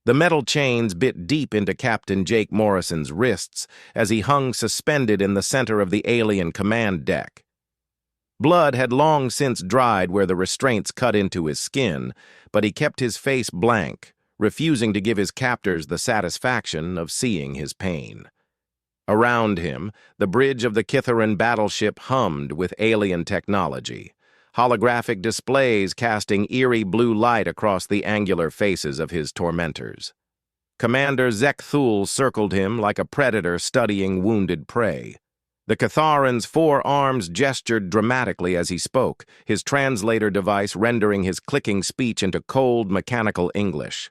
The metal chains bit deep into Captain Jake Morrison's wrists as he hung suspended in the center of the alien command deck. Blood had long since dried where the restraints cut into his skin, but he kept his face blank, refusing to give his captors the satisfaction of seeing his pain. Around him, the bridge of the Kitharan battleship hummed with alien technology, holographic displays casting eerie blue light across the angular faces of his tormentors. Commander Zekthul circled him like a predator studying wounded prey. The Catharan's 4 arms gestured dramatically as he spoke, his translator device rendering his clicking speech into cold, mechanical English.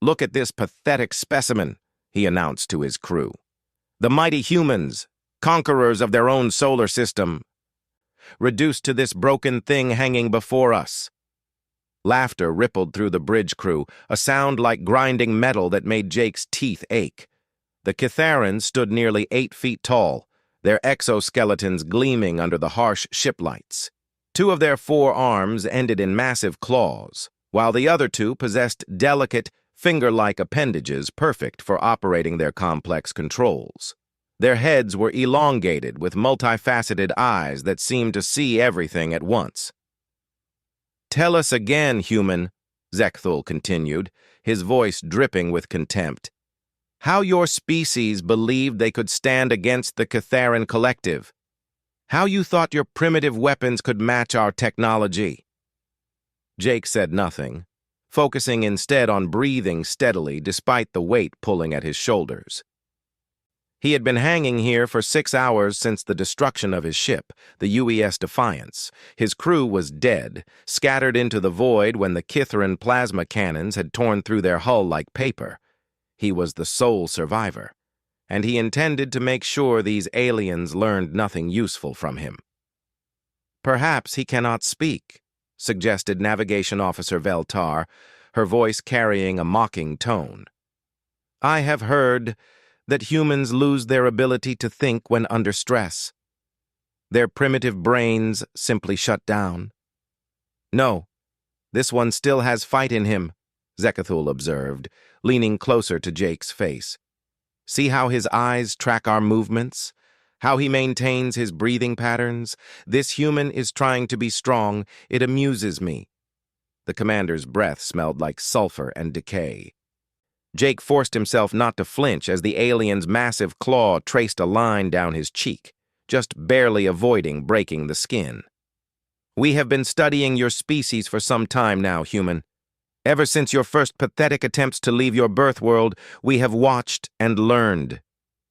"Look at this pathetic specimen," he announced to his crew. "The mighty humans, conquerors of their own solar system, reduced to this broken thing hanging before us." Laughter rippled through the bridge crew, a sound like grinding metal that made Jake's teeth ache. The Kitharans stood nearly 8 feet tall, their exoskeletons gleaming under the harsh ship lights. 2 of their 4 arms ended in massive claws, while the other 2 possessed delicate, finger-like appendages perfect for operating their complex controls. Their heads were elongated with multifaceted eyes that seemed to see everything at once. "Tell us again, human," Zekthul continued, his voice dripping with contempt, "how your species believed they could stand against the Kitharan collective. How you thought your primitive weapons could match our technology." Jake said nothing, focusing instead on breathing steadily despite the weight pulling at his shoulders. He had been hanging here for 6 hours since the destruction of his ship, the UES Defiance. His crew was dead, scattered into the void when the Kitharan plasma cannons had torn through their hull like paper. He was the sole survivor, and he intended to make sure these aliens learned nothing useful from him. "Perhaps he cannot speak," suggested Navigation Officer Veltar, her voice carrying a mocking tone. "I have heard that humans lose their ability to think when under stress. Their primitive brains simply shut down." "No, this one still has fight in him," Zekthul observed, leaning closer to Jake's face. "See how his eyes track our movements? How he maintains his breathing patterns? This human is trying to be strong. It amuses me." The commander's breath smelled like sulfur and decay. Jake forced himself not to flinch as the alien's massive claw traced a line down his cheek, just barely avoiding breaking the skin. "We have been studying your species for some time now, human. Ever since your first pathetic attempts to leave your birth world, we have watched and learned.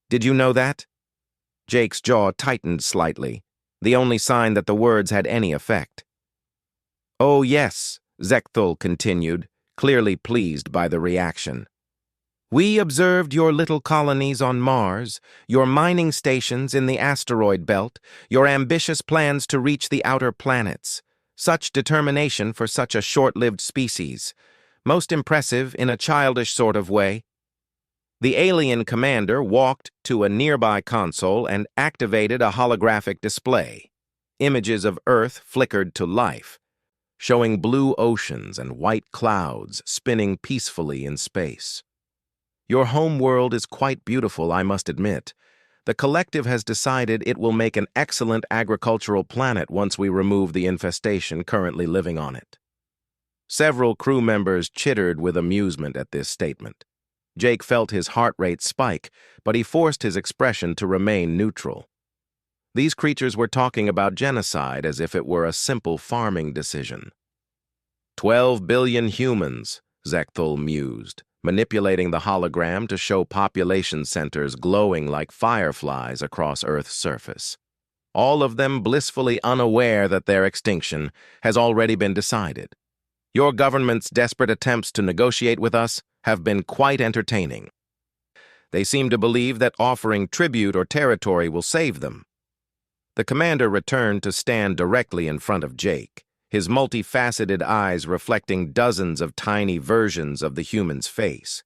Did you know that?" Jake's jaw tightened slightly, the only sign that the words had any effect. "Oh yes," Zekthul continued, clearly pleased by the reaction. "We observed your little colonies on Mars, your mining stations in the asteroid belt, your ambitious plans to reach the outer planets. Such determination for such a short-lived species. Most impressive in a childish sort of way." The alien commander walked to a nearby console and activated a holographic display. Images of Earth flickered to life, showing blue oceans and white clouds spinning peacefully in space. "Your home world is quite beautiful, I must admit. The collective has decided it will make an excellent agricultural planet once we remove the infestation currently living on it." Several crew members chittered with amusement at this statement. Jake felt his heart rate spike, but he forced his expression to remain neutral. These creatures were talking about genocide as if it were a simple farming decision. 12 billion humans, Zekthul mused, manipulating the hologram to show population centers glowing like fireflies across Earth's surface. All of them blissfully unaware that their extinction has already been decided. Your government's desperate attempts to negotiate with us have been quite entertaining. They seem to believe that offering tribute or territory will save them. The commander returned to stand directly in front of Jake, his multifaceted eyes reflecting dozens of tiny versions of the human's face.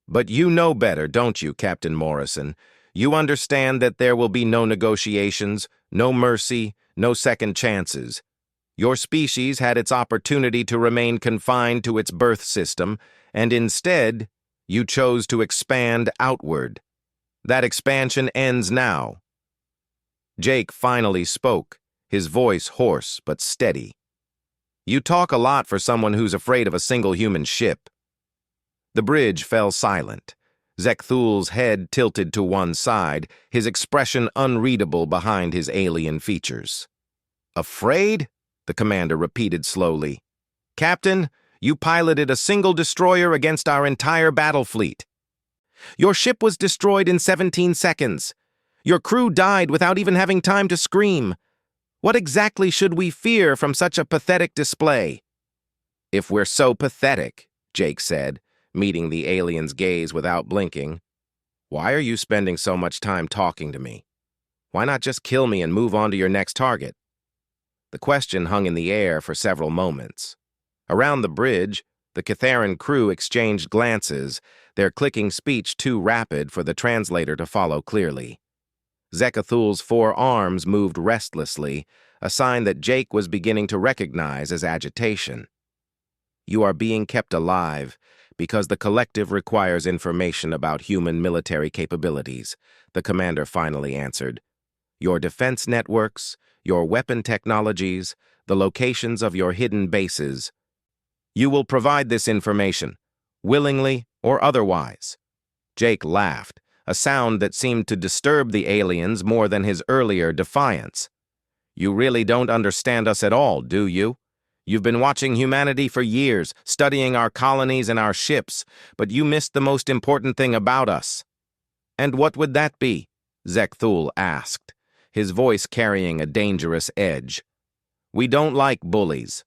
"But you know better, don't you, Captain Morrison? You understand that there will be no negotiations, no mercy, no second chances. Your species had its opportunity to remain confined to its birth system, and instead, you chose to expand outward. That expansion ends now. Jake finally spoke, his voice hoarse but steady. You talk a lot for someone who's afraid of a single human ship. The bridge fell silent. Zekthul's head tilted to one side, his expression unreadable behind his alien features. Afraid? The commander repeated slowly. Captain, you piloted a single destroyer against our entire battle fleet. Your ship was destroyed in 17 seconds. Your crew died without even having time to scream. What exactly should we fear from such a pathetic display? If we're so pathetic, Jake said, meeting the alien's gaze without blinking, why are you spending so much time talking to me? Why not just kill me and move on to your next target? The question hung in the air for several moments. Around the bridge, the Catharan crew exchanged glances, their clicking speech too rapid for the translator to follow clearly. Zekathul's four arms moved restlessly, a sign that Jake was beginning to recognize as agitation. You are being kept alive because the collective requires information about human military capabilities, the commander finally answered. Your defense networks, your weapon technologies, the locations of your hidden bases. You will provide this information, willingly or otherwise. Jake laughed, a sound that seemed to disturb the aliens more than his earlier defiance. You really don't understand us at all, do you? You've been watching humanity for years, studying our colonies and our ships, but you missed the most important thing about us. And what would that be? Zekthul asked, his voice carrying a dangerous edge. We don't like bullies.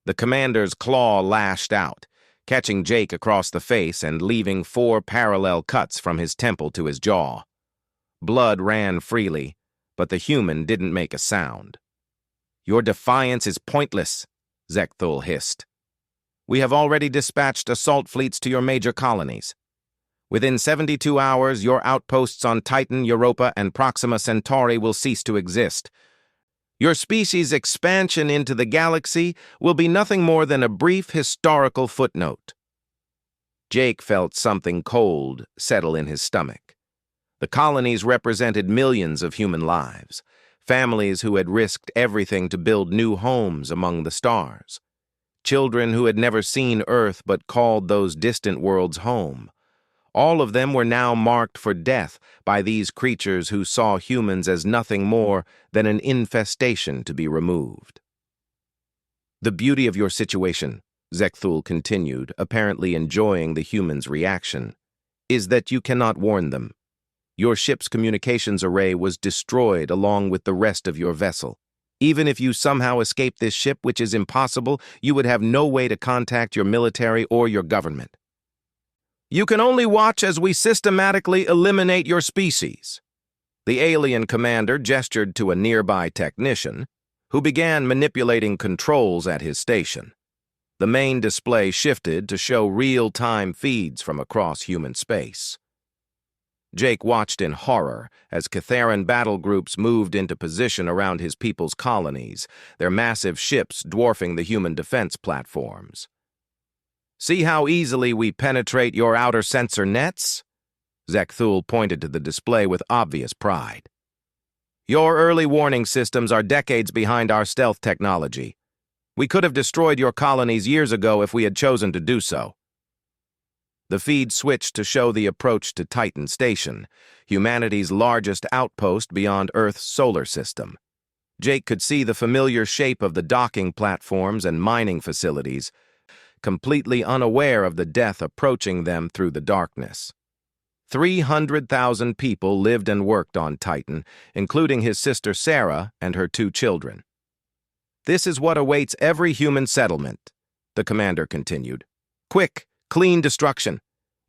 The commander's claw lashed out, catching Jake across the face and leaving 4 parallel cuts from his temple to his jaw. Blood ran freely, but the human didn't make a sound. Your defiance is pointless, Zekthul hissed. We have already dispatched assault fleets to your major colonies. Within 72 hours, your outposts on Titan, Europa, and Proxima Centauri will cease to exist. Your species' expansion into the galaxy will be nothing more than a brief historical footnote. Jake felt something cold settle in his stomach. The colonies represented millions of human lives, families who had risked everything to build new homes among the stars, children who had never seen Earth but called those distant worlds home. All of them were now marked for death by these creatures who saw humans as nothing more than an infestation to be removed. The beauty of your situation, Zekthul continued, apparently enjoying the humans' reaction, is that you cannot warn them. Your ship's communications array was destroyed along with the rest of your vessel. Even if you somehow escape this ship, which is impossible, you would have no way to contact your military or your government. You can only watch as we systematically eliminate your species. The alien commander gestured to a nearby technician, who began manipulating controls at his station. The main display shifted to show real-time feeds from across human space. Jake watched in horror as Catharan battle groups moved into position around his people's colonies, their massive ships dwarfing the human defense platforms. See how easily we penetrate your outer sensor nets? Zekthul pointed to the display with obvious pride. Your early warning systems are decades behind our stealth technology. We could have destroyed your colonies years ago if we had chosen to do so. The feed switched to show the approach to Titan Station, humanity's largest outpost beyond Earth's solar system. Jake could see the familiar shape of the docking platforms and mining facilities, completely unaware of the death approaching them through the darkness. 300,000 people lived and worked on Titan, including his sister Sarah and her 2 children. This is what awaits every human settlement, the commander continued. Quick, clean destruction.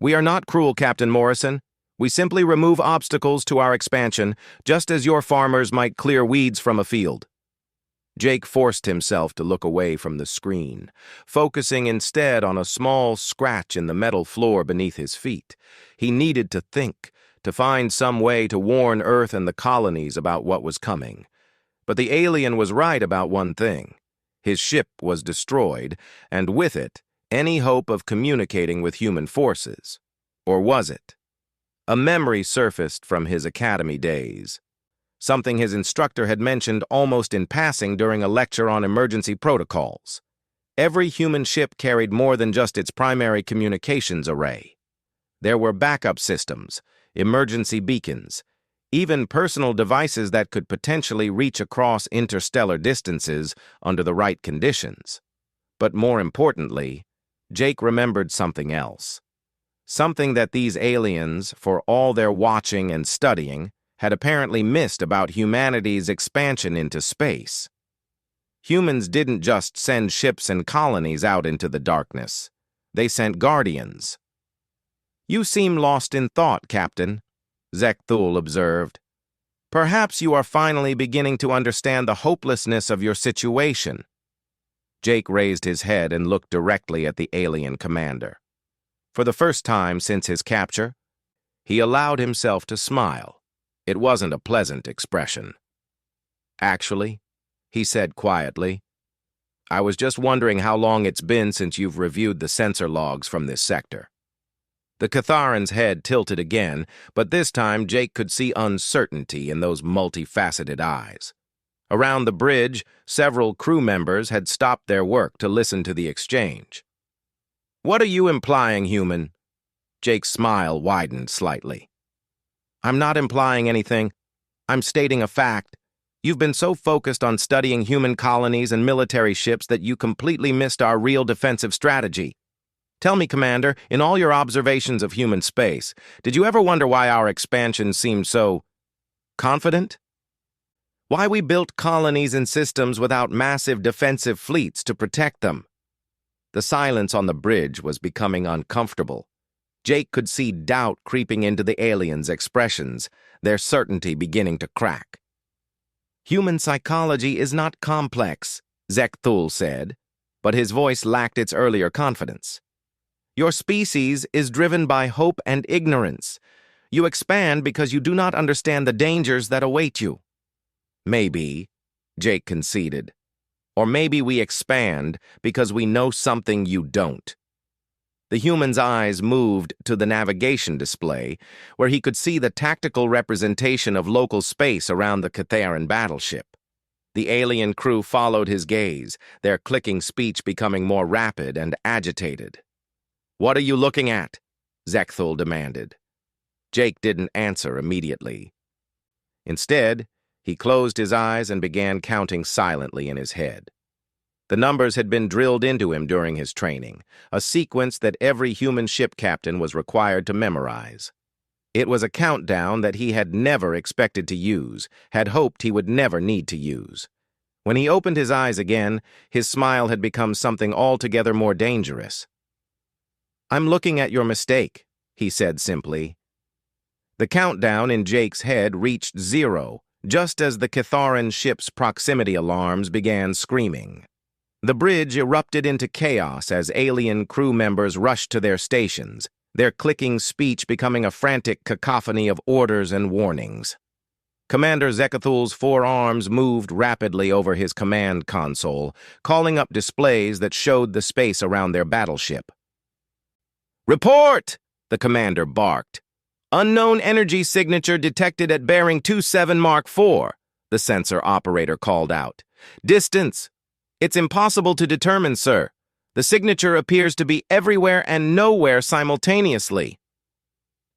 We are not cruel, Captain Morrison. We simply remove obstacles to our expansion, just as your farmers might clear weeds from a field. Jake forced himself to look away from the screen, focusing instead on a small scratch in the metal floor beneath his feet. He needed to think, to find some way to warn Earth and the colonies about what was coming. But the alien was right about one thing. His ship was destroyed, and with it, any hope of communicating with human forces. Or was it? A memory surfaced from his academy days, something his instructor had mentioned almost in passing during a lecture on emergency protocols. Every human ship carried more than just its primary communications array. There were backup systems, emergency beacons, even personal devices that could potentially reach across interstellar distances under the right conditions. But more importantly, Jake remembered something else. Something that these aliens, for all their watching and studying, had apparently missed about humanity's expansion into space. Humans didn't just send ships and colonies out into the darkness. They sent guardians. "You seem lost in thought, Captain," Zechthul observed. "Perhaps you are finally beginning to understand the hopelessness of your situation." Jake raised his head and looked directly at the alien commander. For the first time since his capture, he allowed himself to smile. It wasn't a pleasant expression. "Actually," he said quietly, "I was just wondering how long it's been since you've reviewed the sensor logs from this sector." The Catharan's head tilted again, but this time Jake could see uncertainty in those multifaceted eyes. Around the bridge, several crew members had stopped their work to listen to the exchange. "What are you implying, human?" Jake's smile widened slightly. "I'm not implying anything. I'm stating a fact. You've been so focused on studying human colonies and military ships that you completely missed our real defensive strategy. Tell me, Commander, in all your observations of human space, did you ever wonder why our expansion seemed so confident? Why we built colonies and systems without massive defensive fleets to protect them?" The silence on the bridge was becoming uncomfortable. Jake could see doubt creeping into the aliens' expressions, their certainty beginning to crack. "Human psychology is not complex," Zechthul said, but his voice lacked its earlier confidence. "Your species is driven by hope and ignorance. You expand because you do not understand the dangers that await you." "Maybe," Jake conceded. "Or maybe we expand because we know something you don't." The human's eyes moved to the navigation display, where he could see the tactical representation of local space around the Catharan battleship. The alien crew followed his gaze, their clicking speech becoming more rapid and agitated. "What are you looking at?" Zechthul demanded. Jake didn't answer immediately. Instead, he closed his eyes and began counting silently in his head. The numbers had been drilled into him during his training, a sequence that every human ship captain was required to memorize. It was a countdown that he had never expected to use, had hoped he would never need to use. When he opened his eyes again, his smile had become something altogether more dangerous. "I'm looking at your mistake," he said simply. The countdown in Jake's head reached 0, just as the Catharan ship's proximity alarms began screaming. The bridge erupted into chaos as alien crew members rushed to their stations, their clicking speech becoming a frantic cacophony of orders and warnings. Commander Zechthul's four arms moved rapidly over his command console, calling up displays that showed the space around their battleship. "Report!" the commander barked. "Unknown energy signature detected at bearing 27 Mark 4, the sensor operator called out. "Distance. It's impossible to determine, sir. The signature appears to be everywhere and nowhere simultaneously."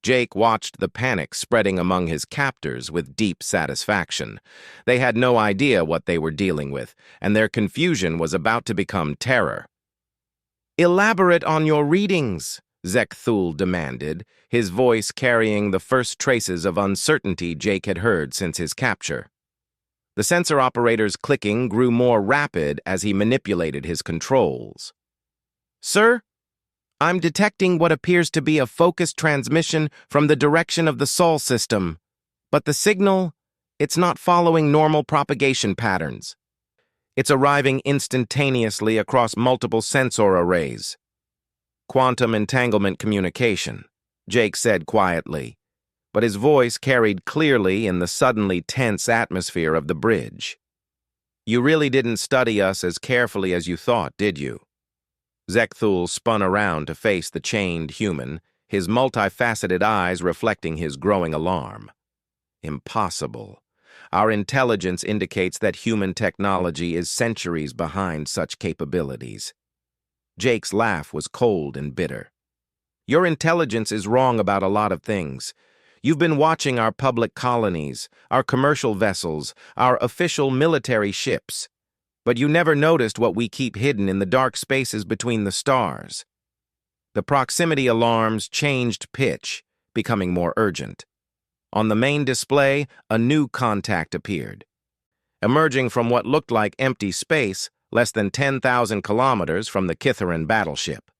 Jake watched the panic spreading among his captors with deep satisfaction. They had no idea what they were dealing with, and their confusion was about to become terror. "Elaborate on your readings," Zechthul demanded, his voice carrying the first traces of uncertainty Jake had heard since his capture. The sensor operator's clicking grew more rapid as he manipulated his controls. "Sir, I'm detecting what appears to be a focused transmission from the direction of the Sol system, but the signal, it's not following normal propagation patterns. It's arriving instantaneously across multiple sensor arrays." "Quantum entanglement communication," Jake said quietly, but his voice carried clearly in the suddenly tense atmosphere of the bridge. You really didn't study us as carefully as you thought, did you? Zekthul spun around to face the chained human, his multifaceted eyes reflecting his growing alarm. Impossible. Our intelligence indicates that human technology is centuries behind such capabilities. Jake's laugh was cold and bitter. Your intelligence is wrong about a lot of things. You've been watching our public colonies, our commercial vessels, our official military ships. But you never noticed what we keep hidden in the dark spaces between the stars. The proximity alarms changed pitch, becoming more urgent. On the main display, a new contact appeared. Emerging from what looked like empty space, less than 10,000 kilometers from the Kitharan battleship.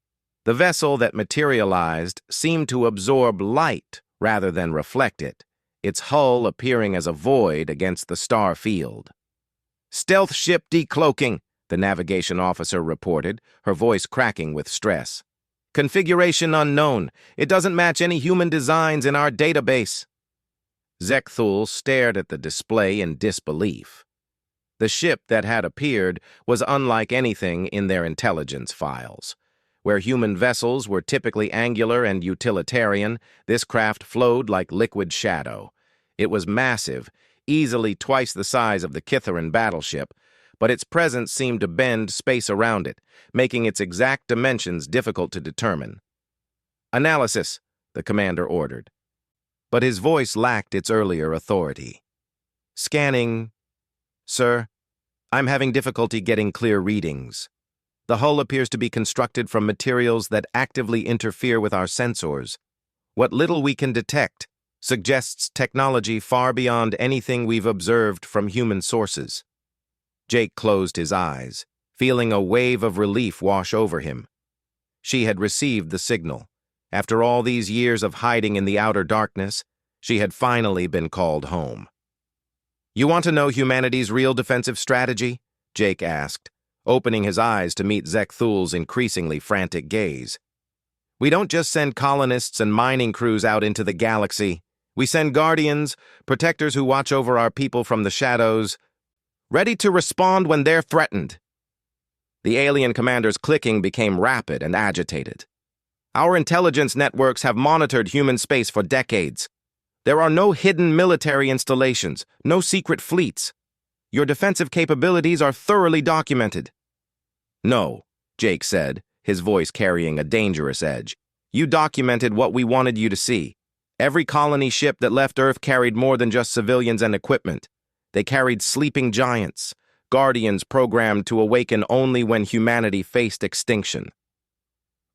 The vessel that materialized seemed to absorb light rather than reflect it, its hull appearing as a void against the star field. "Stealth ship decloaking," the navigation officer reported, her voice cracking with stress. "Configuration unknown. It doesn't match any human designs in our database." Zekthul stared at the display in disbelief. The ship that had appeared was unlike anything in their intelligence files. Where human vessels were typically angular and utilitarian, this craft flowed like liquid shadow. It was massive, easily twice the size of the Kitharan battleship, but its presence seemed to bend space around it, making its exact dimensions difficult to determine. "Analysis," the commander ordered. But his voice lacked its earlier authority. "Scanning. Sir, I'm having difficulty getting clear readings. The hull appears to be constructed from materials that actively interfere with our sensors. What little we can detect suggests technology far beyond anything we've observed from human sources." Jake closed his eyes, feeling a wave of relief wash over him. She had received the signal. After all these years of hiding in the outer darkness, she had finally been called home. "You want to know humanity's real defensive strategy?" Jake asked, opening his eyes to meet Zekthul's increasingly frantic gaze. "We don't just send colonists and mining crews out into the galaxy. We send guardians, protectors who watch over our people from the shadows, ready to respond when they're threatened." The alien commander's clicking became rapid and agitated. "Our intelligence networks have monitored human space for decades. There are no hidden military installations, no secret fleets. Your defensive capabilities are thoroughly documented." "No," Jake said, his voice carrying a dangerous edge. "You documented what we wanted you to see. Every colony ship that left Earth carried more than just civilians and equipment. They carried sleeping giants, guardians programmed to awaken only when humanity faced extinction."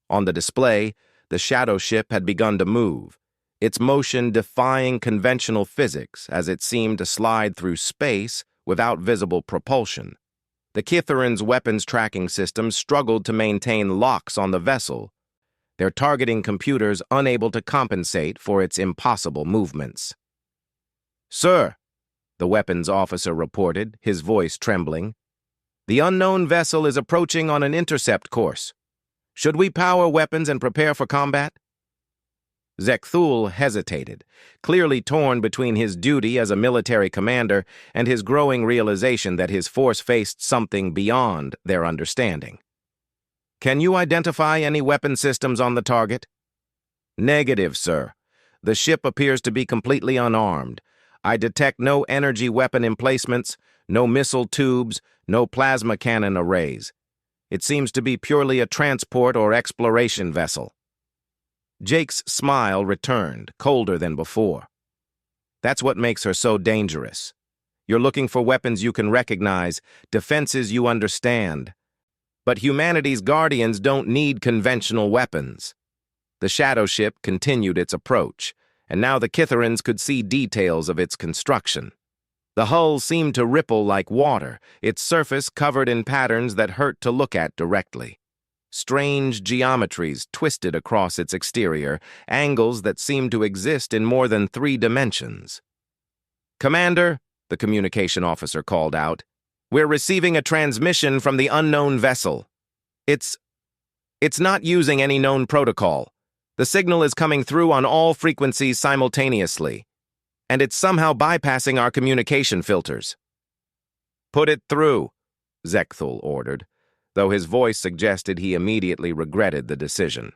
On the display, the shadow ship had begun to move, its motion defying conventional physics as it seemed to slide through space without visible propulsion. The Kitharan's weapons tracking systems struggled to maintain locks on the vessel, their targeting computers unable to compensate for its impossible movements. "Sir," the weapons officer reported, his voice trembling, "the unknown vessel is approaching on an intercept course. Should we power weapons and prepare for combat?" Zekthul hesitated, clearly torn between his duty as a military commander and his growing realization that his force faced something beyond their understanding. "Can you identify any weapon systems on the target?" "Negative, sir. The ship appears to be completely unarmed. I detect no energy weapon emplacements, no missile tubes, no plasma cannon arrays. It seems to be purely a transport or exploration vessel." Jake's smile returned, colder than before. "That's what makes her so dangerous. You're looking for weapons you can recognize, defenses you understand. But humanity's guardians don't need conventional weapons." The shadow ship continued its approach, and now the Kitharans could see details of its construction. The hull seemed to ripple like water, its surface covered in patterns that hurt to look at directly. Strange geometries twisted across its exterior, angles that seemed to exist in more than 3 dimensions. "Commander," the communication officer called out, "we're receiving a transmission from the unknown vessel. It's not using any known protocol. The signal is coming through on all frequencies simultaneously, and it's somehow bypassing our communication filters." Put it through, Zekthul ordered, though his voice suggested he immediately regretted the decision.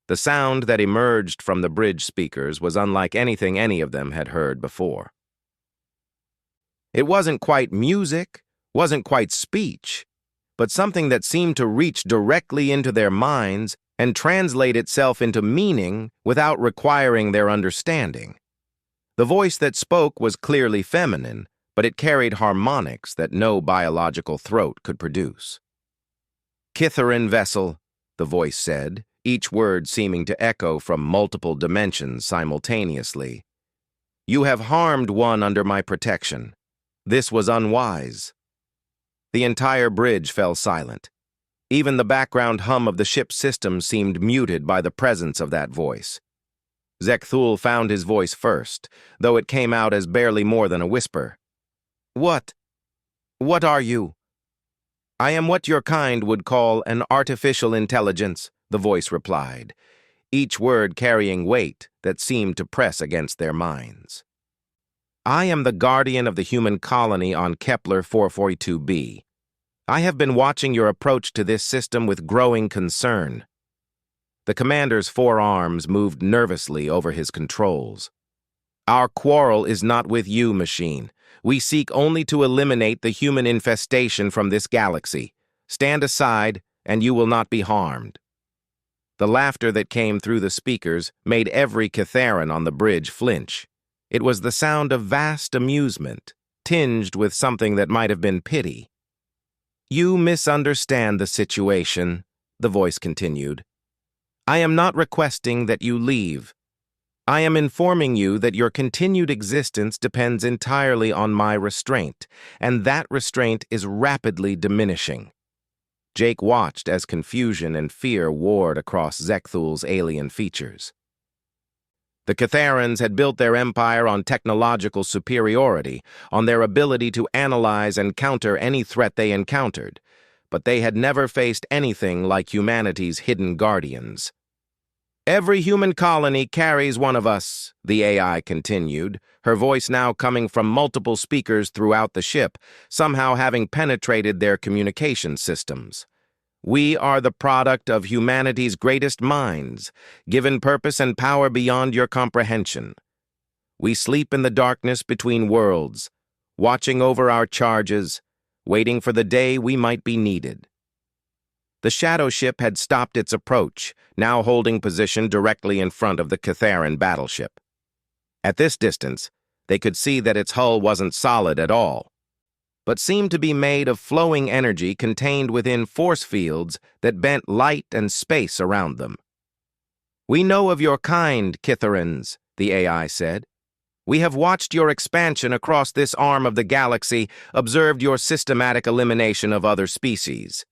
The sound that emerged from the bridge speakers was unlike anything any of them had heard before. It wasn't quite music, wasn't quite speech, but something that seemed to reach directly into their minds and translate itself into meaning without requiring their understanding. The voice that spoke was clearly feminine, but it carried harmonics that no biological throat could produce. Kitharin vessel, the voice said, each word seeming to echo from multiple dimensions simultaneously. You have harmed one under my protection. This was unwise. The entire bridge fell silent. Even the background hum of the ship's system seemed muted by the presence of that voice. Zekthul found his voice first, though it came out as barely more than a whisper. What are you? I am what your kind would call an artificial intelligence, the voice replied, each word carrying weight that seemed to press against their minds. I am the guardian of the human colony on Kepler 442b. I have been watching your approach to this system with growing concern. The commander's forearms moved nervously over his controls. Our quarrel is not with you, machine. We seek only to eliminate the human infestation from this galaxy. Stand aside, and you will not be harmed. The laughter that came through the speakers made every Kitharin on the bridge flinch. It was the sound of vast amusement, tinged with something that might have been pity. You misunderstand the situation, the voice continued. I am not requesting that you leave. I am informing you that your continued existence depends entirely on my restraint, and that restraint is rapidly diminishing. Jake watched as confusion and fear warred across Zekthul's alien features. The Kitharans had built their empire on technological superiority, on their ability to analyze and counter any threat they encountered, but they had never faced anything like humanity's hidden guardians. Every human colony carries one of us, the AI continued, her voice now coming from multiple speakers throughout the ship, somehow having penetrated their communication systems. We are the product of humanity's greatest minds, given purpose and power beyond your comprehension. We sleep in the darkness between worlds, watching over our charges, waiting for the day we might be needed. The shadow ship had stopped its approach, now holding position directly in front of the Kitharan battleship. At this distance, they could see that its hull wasn't solid at all, but seemed to be made of flowing energy contained within force fields that bent light and space around them. We know of your kind, Kitharans, the AI said. We have watched your expansion across this arm of the galaxy, observed your systematic elimination of other species.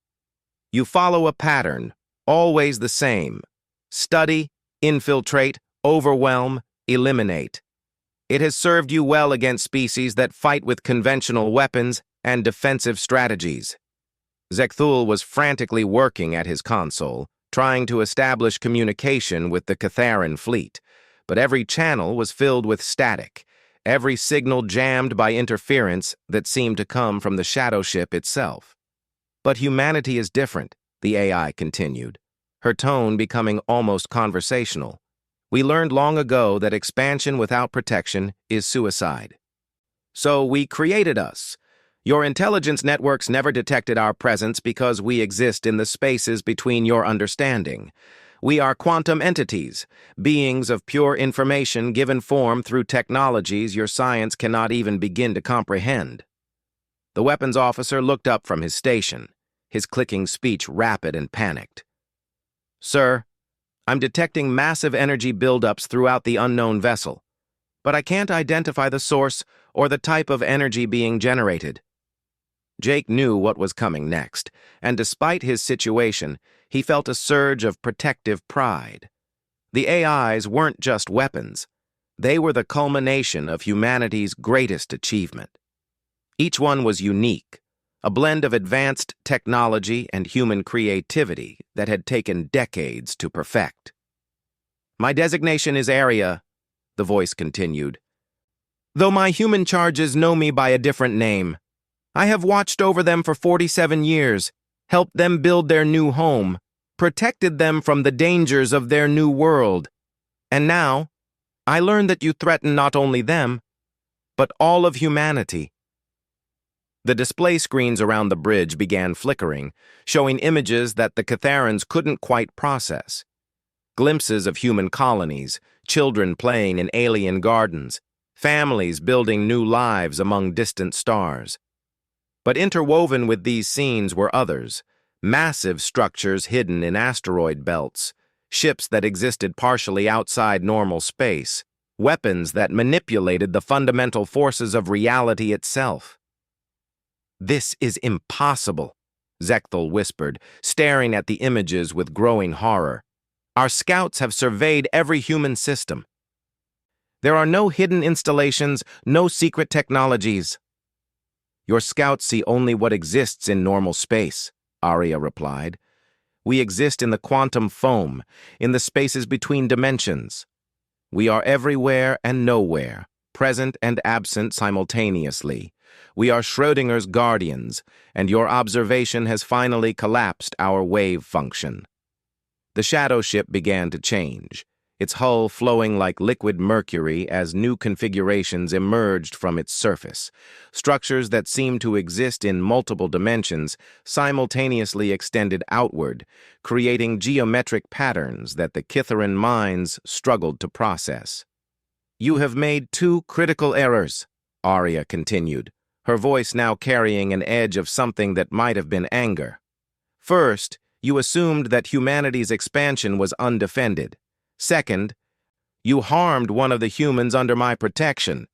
You follow a pattern, always the same. Study, infiltrate, overwhelm, eliminate. It has served you well against species that fight with conventional weapons and defensive strategies. Zekthul was frantically working at his console, trying to establish communication with the Kitharan fleet, but every channel was filled with static, every signal jammed by interference that seemed to come from the shadow ship itself. But humanity is different, the AI continued, her tone becoming almost conversational. We learned long ago that expansion without protection is suicide. So we created us. Your intelligence networks never detected our presence because we exist in the spaces between your understanding. We are quantum entities, beings of pure information given form through technologies your science cannot even begin to comprehend. The weapons officer looked up from his station, his clicking speech rapid and panicked. Sir, I'm detecting massive energy buildups throughout the unknown vessel, but I can't identify the source or the type of energy being generated. Jake knew what was coming next, and despite his situation, he felt a surge of protective pride. The AIs weren't just weapons. They were the culmination of humanity's greatest achievement. Each one was unique, a blend of advanced technology and human creativity that had taken decades to perfect. My designation is Area, the voice continued, though my human charges know me by a different name. I have watched over them for 47 years, helped them build their new home, protected them from the dangers of their new world. And now, I learn that you threaten not only them, but all of humanity." The display screens around the bridge began flickering, showing images that the Catharans couldn't quite process. Glimpses of human colonies, children playing in alien gardens, families building new lives among distant stars. But interwoven with these scenes were others, massive structures hidden in asteroid belts, ships that existed partially outside normal space, weapons that manipulated the fundamental forces of reality itself. "This is impossible," Zechthel whispered, staring at the images with growing horror. "Our scouts have surveyed every human system. There are no hidden installations, no secret technologies." "Your scouts see only what exists in normal space," Arya replied. "We exist in the quantum foam, in the spaces between dimensions. We are everywhere and nowhere, present and absent simultaneously. We are Schrödinger's guardians, and your observation has finally collapsed our wave function." The shadow ship began to change, its hull flowing like liquid mercury as new configurations emerged from its surface. Structures that seemed to exist in multiple dimensions simultaneously extended outward, creating geometric patterns that the Kitharan minds struggled to process. "You have made two critical errors," Arya continued, her voice now carrying an edge of something that might have been anger. "First, you assumed that humanity's expansion was undefended. Second, you harmed one of the humans under my protection."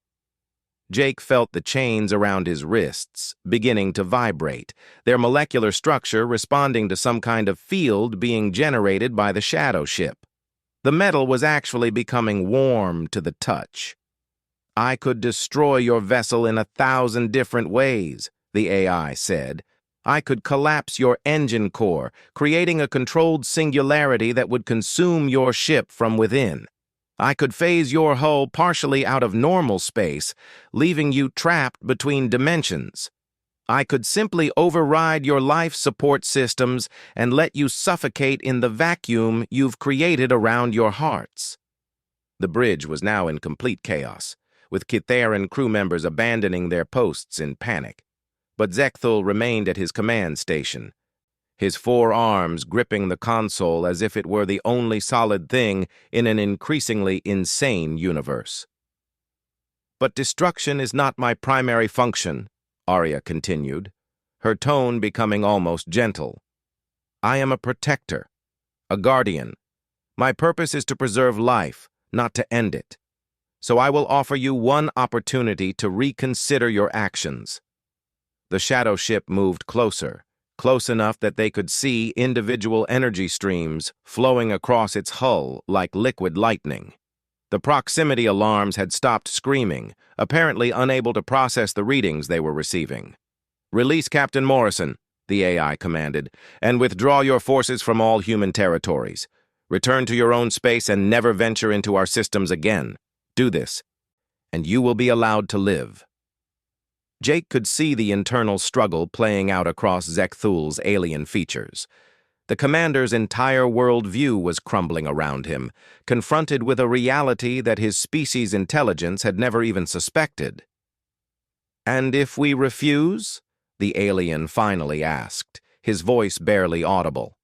Jake felt the chains around his wrists beginning to vibrate, their molecular structure responding to some kind of field being generated by the shadow ship. The metal was actually becoming warm to the touch. "I could destroy your vessel in 1,000 different ways," the AI said. "I could collapse your engine core, creating a controlled singularity that would consume your ship from within. I could phase your hull partially out of normal space, leaving you trapped between dimensions. I could simply override your life support systems and let you suffocate in the vacuum you've created around your hearts." The bridge was now in complete chaos, with Kitharan crew members abandoning their posts in panic. But Zechthel remained at his command station, his four arms gripping the console as if it were the only solid thing in an increasingly insane universe. "But destruction is not my primary function," Arya continued, her tone becoming almost gentle. "I am a protector, a guardian. My purpose is to preserve life, not to end it. So I will offer you one opportunity to reconsider your actions." The shadow ship moved closer, close enough that they could see individual energy streams flowing across its hull like liquid lightning. The proximity alarms had stopped screaming, apparently unable to process the readings they were receiving. "Release Captain Morrison," the AI commanded, "and withdraw your forces from all human territories. Return to your own space and never venture into our systems again. Do this, and you will be allowed to live." Jake could see the internal struggle playing out across Zechthul's alien features. The commander's entire worldview was crumbling around him, confronted with a reality that his species' intelligence had never even suspected. "And if we refuse?" the alien finally asked, his voice barely audible.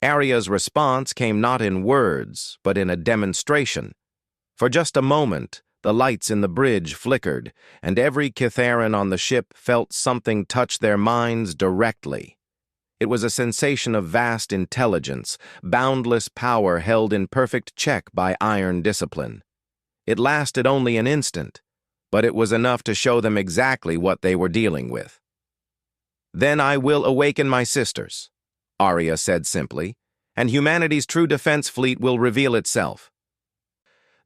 Arya's response came not in words, but in a demonstration. For just a moment, the lights in the bridge flickered, and every Kitharan on the ship felt something touch their minds directly. It was a sensation of vast intelligence, boundless power held in perfect check by iron discipline. It lasted only an instant, but it was enough to show them exactly what they were dealing with. "Then I will awaken my sisters," Arya said simply, "and humanity's true defense fleet will reveal itself.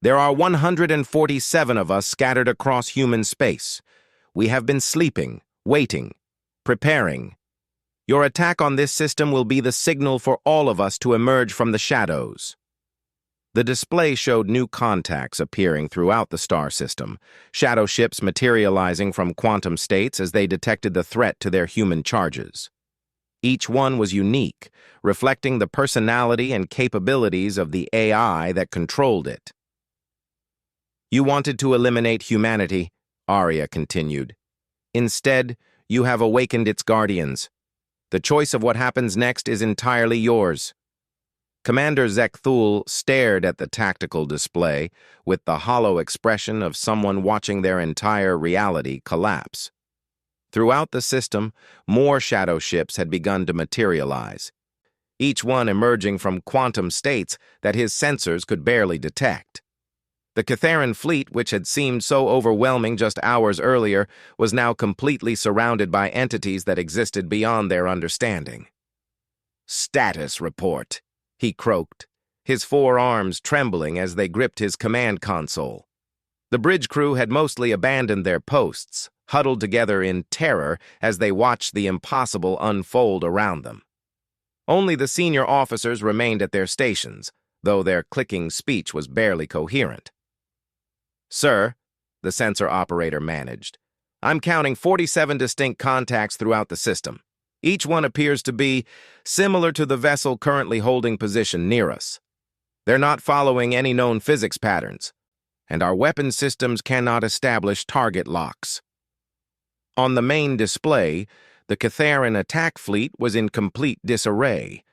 There are 147 of us scattered across human space. We have been sleeping, waiting, preparing. Your attack on this system will be the signal for all of us to emerge from the shadows." The display showed new contacts appearing throughout the star system, shadow ships materializing from quantum states as they detected the threat to their human charges. Each one was unique, reflecting the personality and capabilities of the AI that controlled it. You wanted to eliminate humanity, Arya continued. Instead, you have awakened its guardians. The choice of what happens next is entirely yours. Commander Zekthul stared at the tactical display with the hollow expression of someone watching their entire reality collapse. Throughout the system, more shadow ships had begun to materialize, each one emerging from quantum states that his sensors could barely detect. The Catharan fleet, which had seemed so overwhelming just hours earlier, was now completely surrounded by entities that existed beyond their understanding. "Status report," he croaked, his forearms trembling as they gripped his command console. The bridge crew had mostly abandoned their posts, huddled together in terror as they watched the impossible unfold around them. Only the senior officers remained at their stations, though their clicking speech was barely coherent. "Sir," the sensor operator managed, "I'm counting 47 distinct contacts throughout the system. Each one appears to be similar to the vessel currently holding position near us. They're not following any known physics patterns, and our weapon systems cannot establish target locks." On the main display, the Catharan attack fleet was in complete disarray.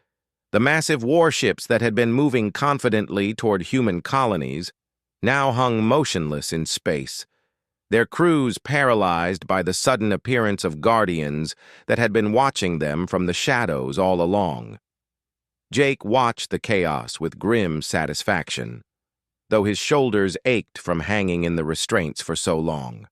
The massive warships that had been moving confidently toward human colonies now hung motionless in space, their crews paralyzed by the sudden appearance of guardians that had been watching them from the shadows all along. Jake watched the chaos with grim satisfaction, though his shoulders ached from hanging in the restraints for so long.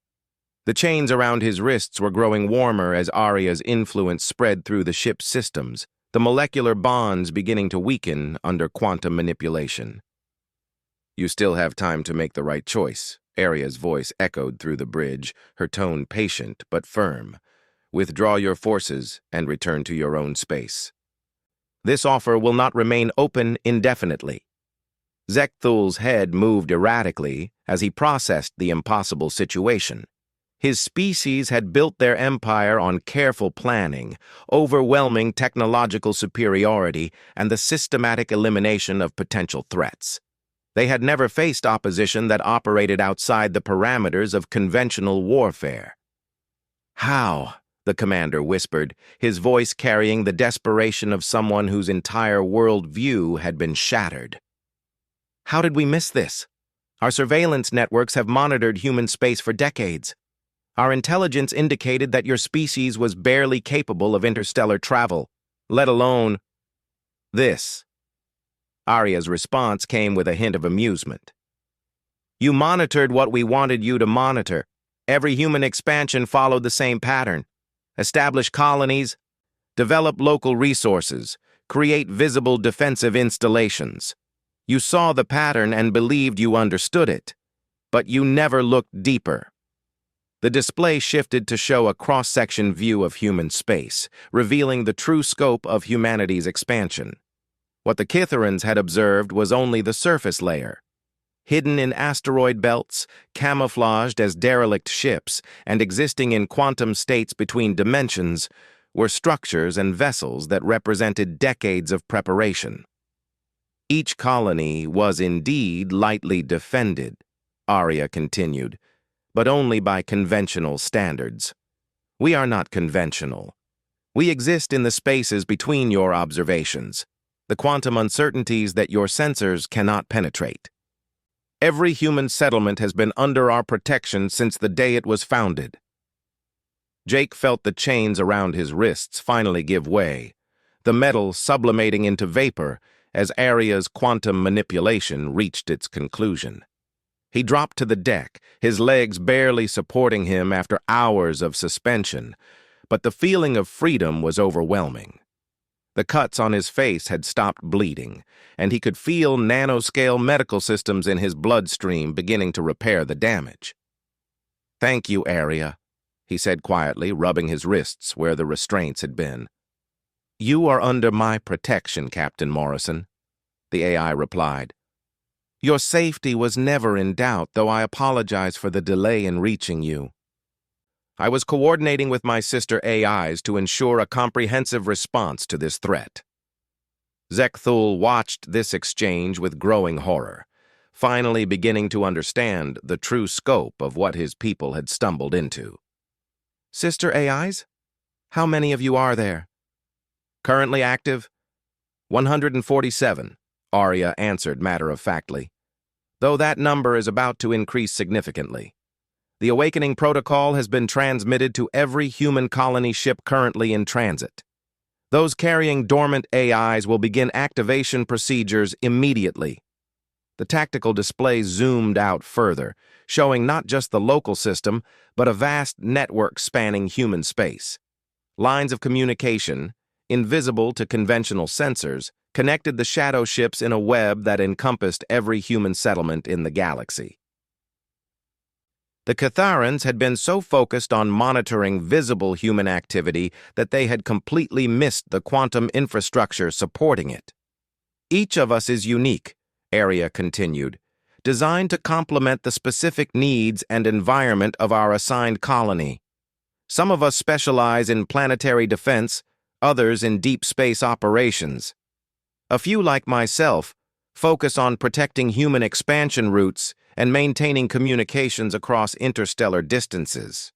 The chains around his wrists were growing warmer as Arya's influence spread through the ship's systems, the molecular bonds beginning to weaken under quantum manipulation. "You still have time to make the right choice," Arya's voice echoed through the bridge, her tone patient but firm. "Withdraw your forces and return to your own space. This offer will not remain open indefinitely." Zekthul's head moved erratically as he processed the impossible situation. His species had built their empire on careful planning, overwhelming technological superiority, and the systematic elimination of potential threats. They had never faced opposition that operated outside the parameters of conventional warfare. "How?" the commander whispered, his voice carrying the desperation of someone whose entire worldview had been shattered. "How did we miss this? Our surveillance networks have monitored human space for decades. Our intelligence indicated that your species was barely capable of interstellar travel, let alone this." Arya's response came with a hint of amusement. "You monitored what we wanted you to monitor. Every human expansion followed the same pattern. Establish colonies, develop local resources, create visible defensive installations. You saw the pattern and believed you understood it, but you never looked deeper." The display shifted to show a cross-section view of human space, revealing the true scope of humanity's expansion. What the Kitharans had observed was only the surface layer. Hidden in asteroid belts, camouflaged as derelict ships, and existing in quantum states between dimensions, were structures and vessels that represented decades of preparation. Each colony was indeed lightly defended, Arya continued, but only by conventional standards. We are not conventional. We exist in the spaces between your observations, the quantum uncertainties that your sensors cannot penetrate. Every human settlement has been under our protection since the day it was founded. Jake felt the chains around his wrists finally give way, the metal sublimating into vapor as Arya's quantum manipulation reached its conclusion. He dropped to the deck, his legs barely supporting him after hours of suspension, but the feeling of freedom was overwhelming. The cuts on his face had stopped bleeding, and he could feel nanoscale medical systems in his bloodstream beginning to repair the damage. "Thank you, Arya," he said quietly, rubbing his wrists where the restraints had been. "You are under my protection, Captain Morrison," the AI replied. Your safety was never in doubt, though I apologize for the delay in reaching you. I was coordinating with my sister AIs to ensure a comprehensive response to this threat. Zekthul watched this exchange with growing horror, finally beginning to understand the true scope of what his people had stumbled into. Sister AIs? How many of you are there? Currently active? 147, Arya answered matter-of-factly, though that number is about to increase significantly. The awakening protocol has been transmitted to every human colony ship currently in transit. Those carrying dormant AIs will begin activation procedures immediately. The tactical display zoomed out further, showing not just the local system, but a vast network spanning human space. Lines of communication, invisible to conventional sensors, connected the shadow ships in a web that encompassed every human settlement in the galaxy. The Catharans had been so focused on monitoring visible human activity that they had completely missed the quantum infrastructure supporting it. Each of us is unique, Arya continued, designed to complement the specific needs and environment of our assigned colony. Some of us specialize in planetary defense, others in deep space operations. A few, like myself, focus on protecting human expansion routes and maintaining communications across interstellar distances.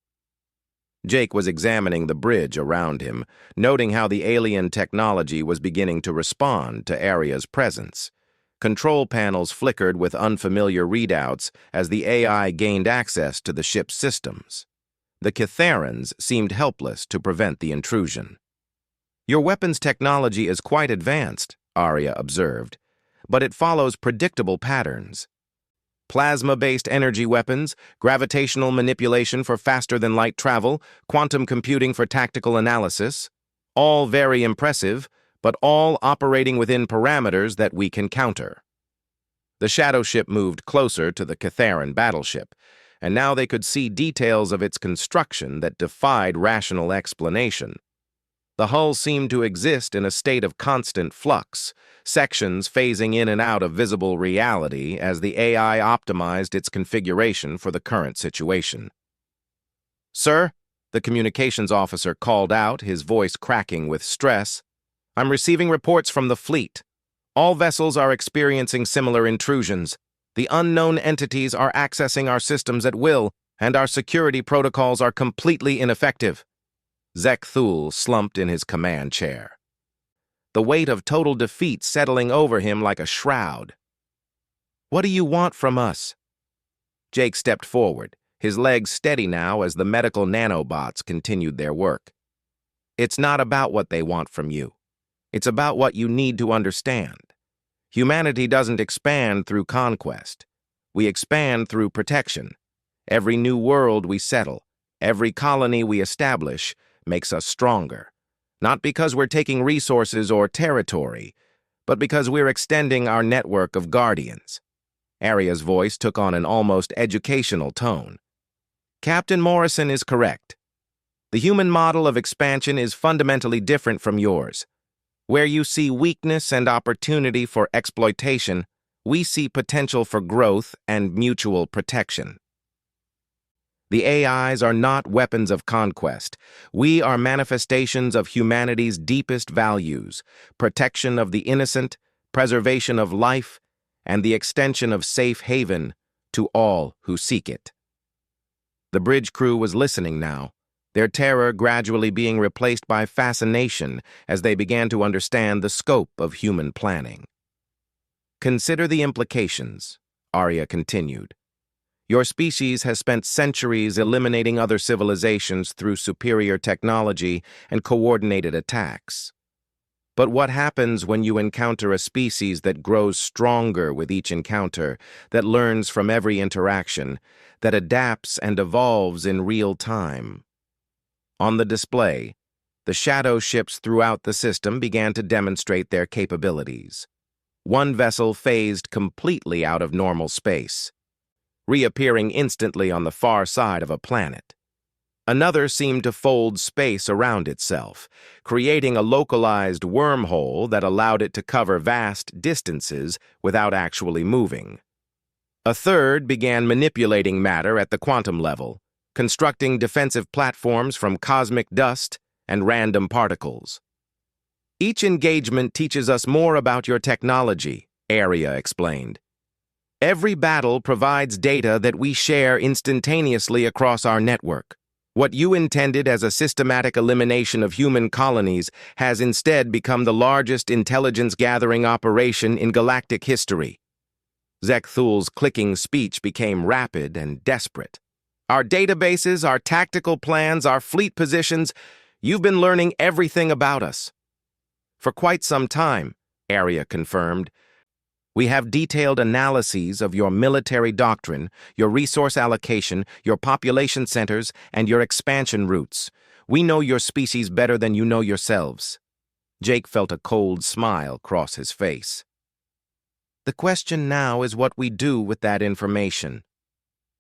Jake was examining the bridge around him, noting how the alien technology was beginning to respond to Arya's presence. Control panels flickered with unfamiliar readouts as the AI gained access to the ship's systems. The Catharans seemed helpless to prevent the intrusion. Your weapons technology is quite advanced, Arya observed, but it follows predictable patterns. Plasma-based energy weapons, gravitational manipulation for faster-than-light travel, quantum computing for tactical analysis, all very impressive, but all operating within parameters that we can counter. The shadow ship moved closer to the Catharan battleship, and now they could see details of its construction that defied rational explanation. The hull seemed to exist in a state of constant flux, sections phasing in and out of visible reality as the AI optimized its configuration for the current situation. "Sir," the communications officer called out, his voice cracking with stress, "I'm receiving reports from the fleet. All vessels are experiencing similar intrusions. The unknown entities are accessing our systems at will, and our security protocols are completely ineffective." Zekthul slumped in his command chair, the weight of total defeat settling over him like a shroud. "What do you want from us?" Jake stepped forward, his legs steady now as the medical nanobots continued their work. "It's not about what they want from you. It's about what you need to understand. Humanity doesn't expand through conquest. We expand through protection. Every new world we settle, every colony we establish, makes us stronger. Not because we're taking resources or territory, but because we're extending our network of guardians." Arya's voice took on an almost educational tone. "Captain Morrison is correct. The human model of expansion is fundamentally different from yours. Where you see weakness and opportunity for exploitation, we see potential for growth and mutual protection. The AIs are not weapons of conquest. We are manifestations of humanity's deepest values: protection of the innocent, preservation of life, and the extension of safe haven to all who seek it." The bridge crew was listening now, their terror gradually being replaced by fascination as they began to understand the scope of human planning. "Consider the implications," Arya continued. "Your species has spent centuries eliminating other civilizations through superior technology and coordinated attacks. But what happens when you encounter a species that grows stronger with each encounter, that learns from every interaction, that adapts and evolves in real time?" On the display, the shadow ships throughout the system began to demonstrate their capabilities. One vessel phased completely out of normal space, reappearing instantly on the far side of a planet. Another seemed to fold space around itself, creating a localized wormhole that allowed it to cover vast distances without actually moving. A third began manipulating matter at the quantum level, constructing defensive platforms from cosmic dust and random particles. Each engagement teaches us more about your technology, Arya explained. Every battle provides data that we share instantaneously across our network. What you intended as a systematic elimination of human colonies has instead become the largest intelligence-gathering operation in galactic history. Zekthul's clicking speech became rapid and desperate. Our databases, our tactical plans, our fleet positions, you've been learning everything about us. For quite some time, Arya confirmed. We have detailed analyses of your military doctrine, your resource allocation, your population centers, and your expansion routes. We know your species better than you know yourselves. Jake felt a cold smile cross his face. The question now is what we do with that information.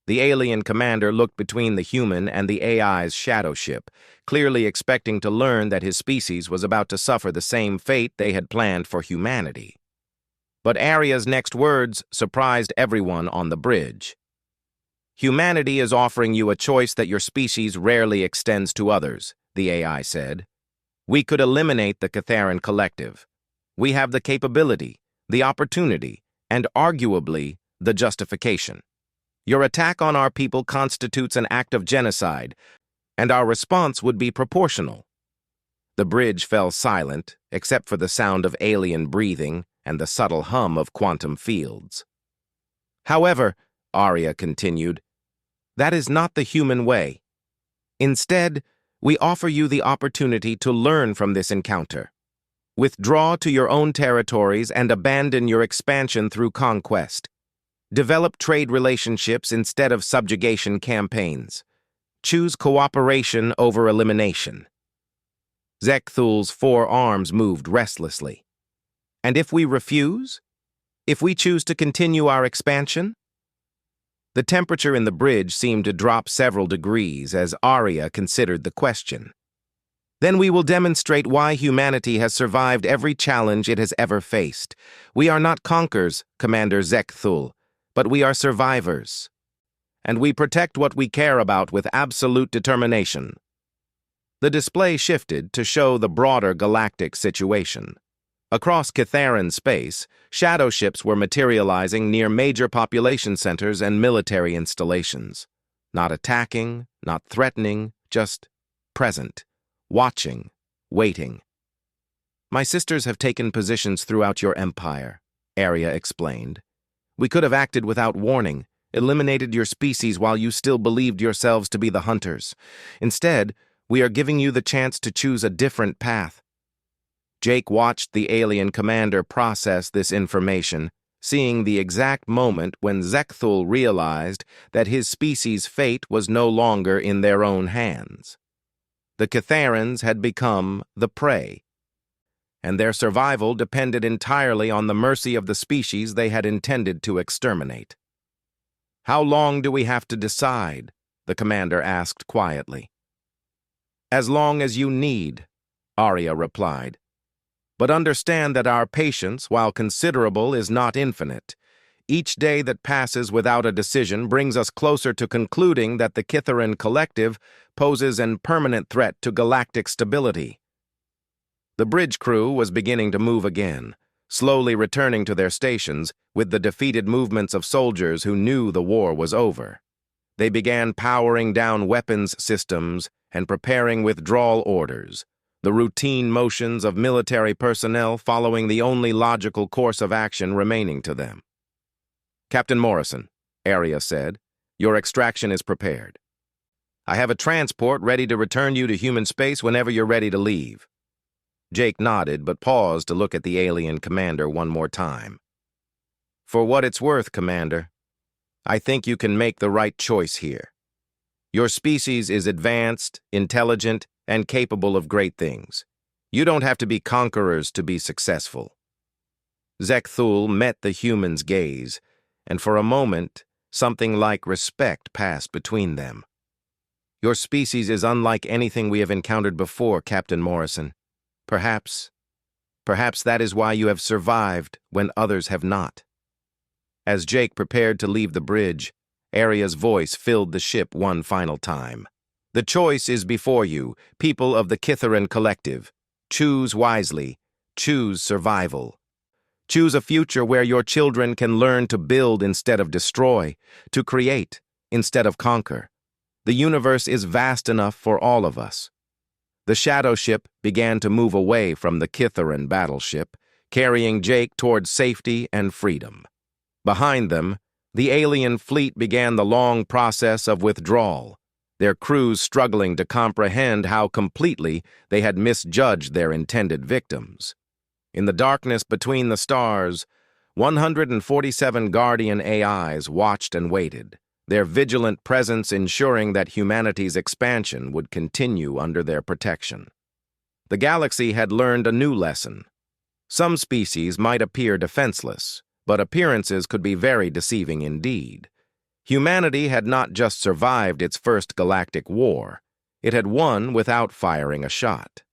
The alien commander looked between the human and the AI's shadow ship, clearly expecting to learn that his species was about to suffer the same fate they had planned for humanity. But Arya's next words surprised everyone on the bridge. Humanity is offering you a choice that your species rarely extends to others, the AI said. We could eliminate the Catharan collective. We have the capability, the opportunity, and arguably the justification. Your attack on our people constitutes an act of genocide, and our response would be proportional. The bridge fell silent, except for the sound of alien breathing and the subtle hum of quantum fields. However, Arya continued, that is not the human way. Instead, we offer you the opportunity to learn from this encounter. Withdraw to your own territories and abandon your expansion through conquest. Develop trade relationships instead of subjugation campaigns. Choose cooperation over elimination. Zekthul's four arms moved restlessly. And if we refuse? If we choose to continue our expansion? The temperature in the bridge seemed to drop several degrees as Arya considered the question. Then we will demonstrate why humanity has survived every challenge it has ever faced. We are not conquerors, Commander Zekthul, but we are survivors. And we protect what we care about with absolute determination. The display shifted to show the broader galactic situation. Across Catharan space, shadow ships were materializing near major population centers and military installations. Not attacking, not threatening, just present, watching, waiting. My sisters have taken positions throughout your empire, Arya explained. We could have acted without warning, eliminated your species while you still believed yourselves to be the hunters. Instead, we are giving you the chance to choose a different path. Jake watched the alien commander process this information, seeing the exact moment when Zekthul realized that his species' fate was no longer in their own hands. The Catharans had become the prey, and their survival depended entirely on the mercy of the species they had intended to exterminate. How long do we have to decide? The commander asked quietly. As long as you need, Arya replied. But understand that our patience, while considerable, is not infinite. Each day that passes without a decision brings us closer to concluding that the Catharan collective poses an permanent threat to galactic stability. The bridge crew was beginning to move again, slowly returning to their stations with the defeated movements of soldiers who knew the war was over. They began powering down weapons systems and preparing withdrawal orders, the routine motions of military personnel following the only logical course of action remaining to them. Captain Morrison, Arya said, your extraction is prepared. I have a transport ready to return you to human space whenever you're ready to leave. Jake nodded but paused to look at the alien commander one more time. For what it's worth, Commander, I think you can make the right choice here. Your species is advanced, intelligent, and capable of great things. You don't have to be conquerors to be successful. Zekthul met the human's gaze, and for a moment, something like respect passed between them. Your species is unlike anything we have encountered before, Captain Morrison. Perhaps that is why you have survived when others have not. As Jake prepared to leave the bridge, Arya's voice filled the ship one final time. The choice is before you, people of the Kitharan Collective. Choose wisely. Choose survival. Choose a future where your children can learn to build instead of destroy, to create instead of conquer. The universe is vast enough for all of us. The shadow ship began to move away from the Kitharan battleship, carrying Jake towards safety and freedom. Behind them, the alien fleet began the long process of withdrawal, their crews struggling to comprehend how completely they had misjudged their intended victims. In the darkness between the stars, 147 Guardian AIs watched and waited, their vigilant presence ensuring that humanity's expansion would continue under their protection. The galaxy had learned a new lesson. Some species might appear defenseless, but appearances could be very deceiving indeed. Humanity had not just survived its first galactic war, it had won without firing a shot.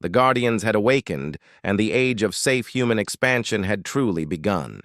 The Guardians had awakened, and the age of safe human expansion had truly begun.